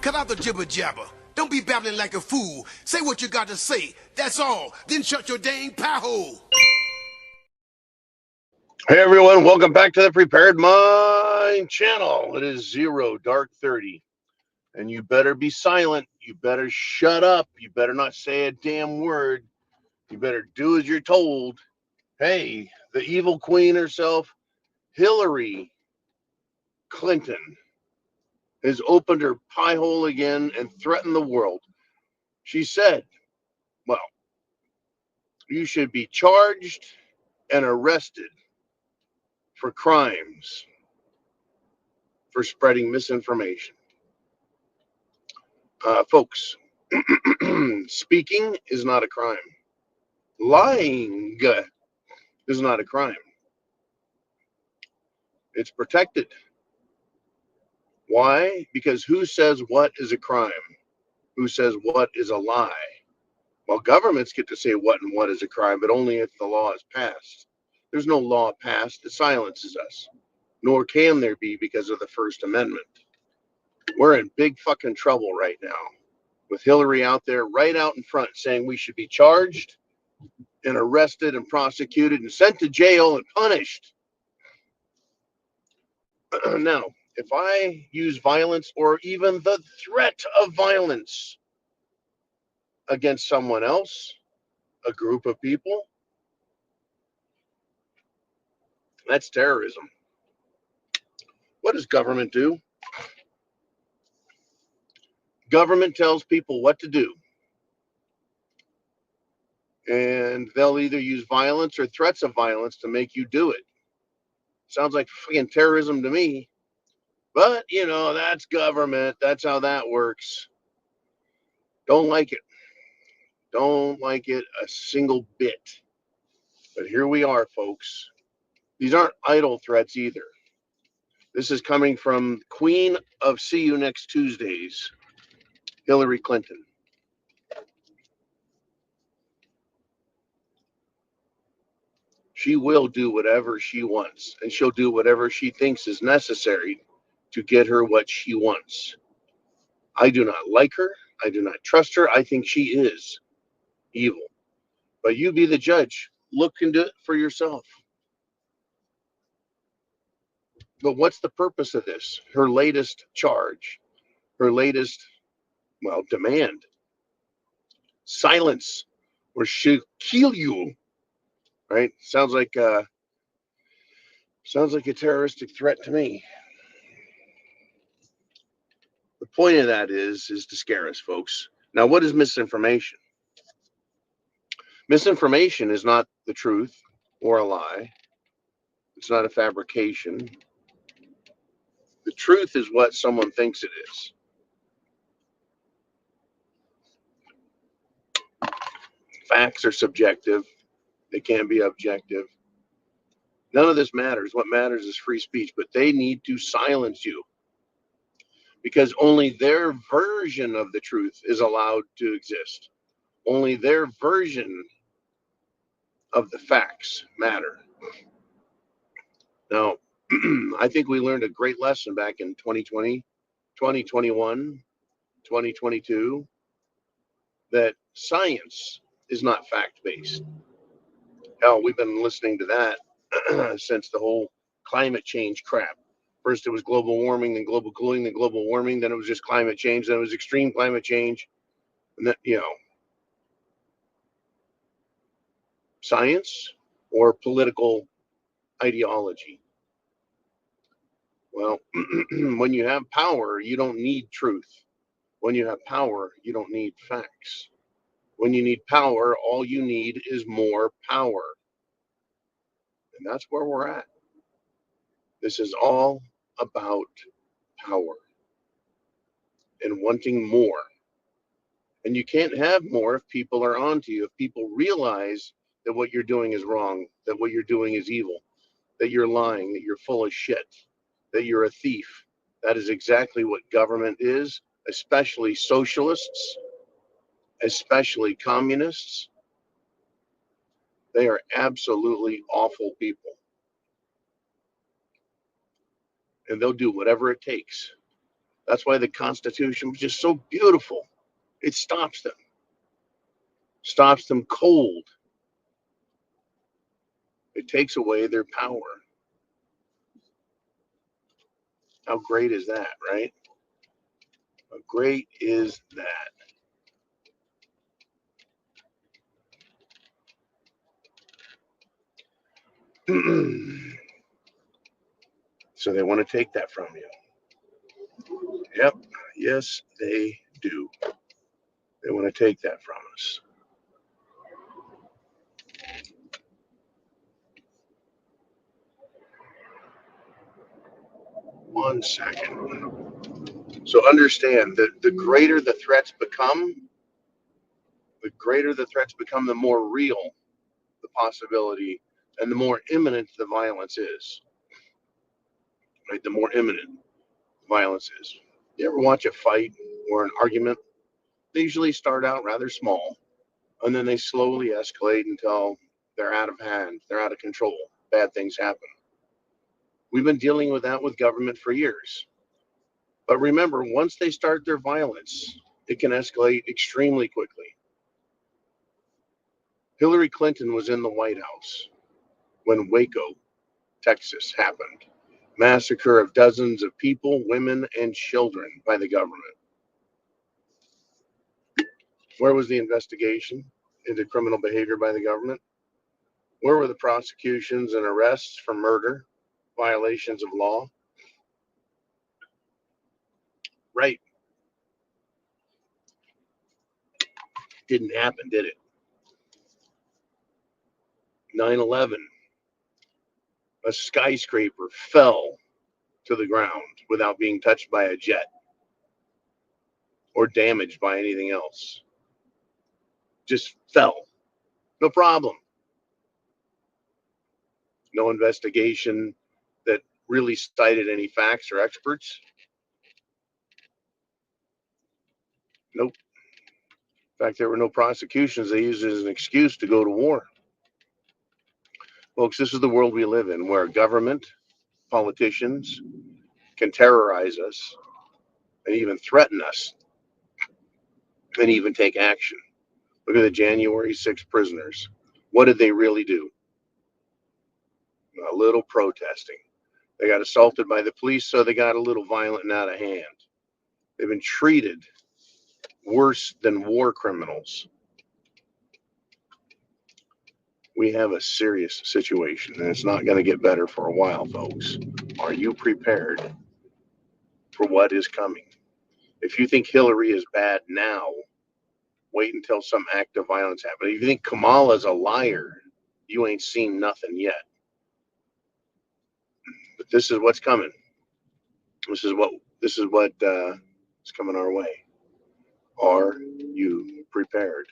Cut out the jibber jabber. Don't be babbling like a fool. Say what you got to say. That's all. Then shut your dang pie hole. Hey everyone, welcome back to the Prepared Mind channel. It is 0:30, and you better be silent. You better shut up. You better not say a damn word. You better do as you're told. Hey, the evil queen herself, Hillary Clinton, has opened her pie hole again and threatened the world. She said, well, you should be charged and arrested for crimes for spreading misinformation. Folks, speaking is not a crime. Lying is not a crime. It's protected. Why? Because who says what is a crime? Who says what is a lie? Well, governments get to say what and what is a crime, but only if the law is passed. There's no law passed that silences us, nor can there be because of the First Amendment. We're in big fucking trouble right now with Hillary out there right out in front saying we should be charged and arrested and prosecuted and sent to jail and punished. Now, if I use violence or even the threat of violence against someone else, a group of people, that's terrorism. What does government do? Government tells people what to do. And they'll either use violence or threats of violence to make you do it. Sounds like freaking terrorism to me. But, that's government. That's how that works. Don't like it. Don't like it a single bit. But here we are, folks. These aren't idle threats either. This is coming from Queen of See You Next Tuesdays, Hillary Clinton. She will do whatever she wants, and she'll do whatever she thinks is necessary to get her what she wants. I do not like her. I do not trust her. I think she is evil. But you be the judge. Look into it for yourself. But what's the purpose of this? Her latest charge, her latest, demand. Silence, or she'll kill you. Right? Sounds like a terroristic threat to me. The point of that is to scare us, folks. Now, what is misinformation? Misinformation is not the truth or a lie. It's not a fabrication. The truth is what someone thinks it is. Facts are subjective. They can't be objective. None of this matters. What matters is free speech, but they need to silence you because only their version of the truth is allowed to exist. Only their version of the facts matter. Now, I think we learned a great lesson back in 2020, 2021, 2022, that science is not fact-based. Hell, we've been listening to that since the whole climate change crap. First it was global warming, then global cooling, then global warming, then it was just climate change, then it was extreme climate change. And then, science or political ideology. Well, when you have power, you don't need truth. When you have power, you don't need facts. When you need power, all you need is more power. And that's where we're at. This is all about power and wanting more. And you can't have more if people are onto you, if people realize that what you're doing is wrong, that what you're doing is evil, that you're lying, that you're full of shit, that you're a thief. That is exactly what government is, especially socialists, especially communists. They are absolutely awful people. And they'll do whatever it takes That's why the Constitution was just so beautiful. It stops them cold. It takes away their power. How great is that, right? How great is that? So they want to take that from you. Yep. Yes, they do. They want to take that from us. One second. So understand that the greater the threats become, the more real the possibility and the more imminent the violence is. Right? The more imminent violence is. You ever watch a fight or an argument? They usually start out rather small, and then they slowly escalate until they're out of hand, they're out of control. Bad things happen. We've been dealing with that with government for years. But remember, once they start their violence, it can escalate extremely quickly. Hillary Clinton was in the White House when Waco, Texas happened. Massacre of dozens of people, women, and children by the government. Where was the investigation into criminal behavior by the government? Where were the prosecutions and arrests for murder, violations of law? Right. Didn't happen, did it? 9/11, a skyscraper fell to the ground without being touched by a jet or damaged by anything else. Just fell. No problem. No investigation that really cited any facts or experts. Nope. In fact, there were no prosecutions. They used it as an excuse to go to war. Folks, this is the world we live in, where government, politicians can terrorize us and even threaten us and even take action. Look at the January 6th prisoners. What did they really do? A little protesting. They got assaulted by the police, so they got a little violent and out of hand. They've been treated worse than war criminals. We have a serious situation, and it's not going to get better for a while, folks. Are you prepared for what is coming? If you think Hillary is bad now, wait until some act of violence happens. If you think Kamala's a liar, you ain't seen nothing yet. But this is what's coming. This is what is coming our way. Are you prepared?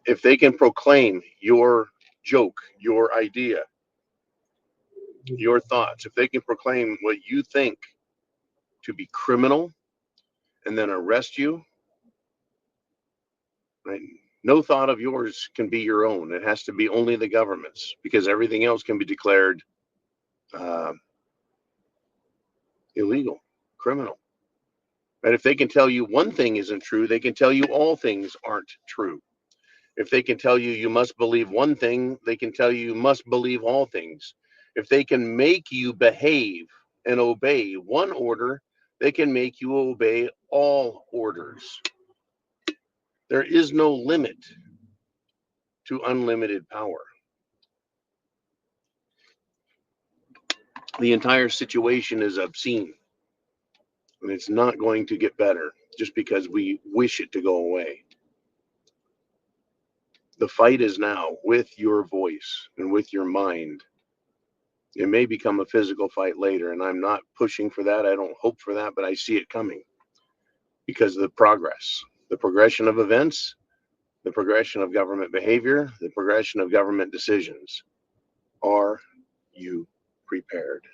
If they can proclaim your joke, your idea, your thoughts, if they can proclaim what you think to be criminal and then arrest you, right? No thought of yours can be your own. It has to be only the government's, because everything else can be declared illegal, criminal. And if they can tell you one thing isn't true, they can tell you all things aren't true. If they can tell you you must believe one thing, they can tell you you must believe all things. If they can make you behave and obey one order, they can make you obey all orders. There is no limit to unlimited power. The entire situation is obscene, and it's not going to get better just because we wish it to go away. The fight is now with your voice and with your mind. It may become a physical fight later, and I'm not pushing for that. I don't hope for that, but I see it coming because of the progression of events, the progression of government behavior, the progression of government decisions. Are you prepared?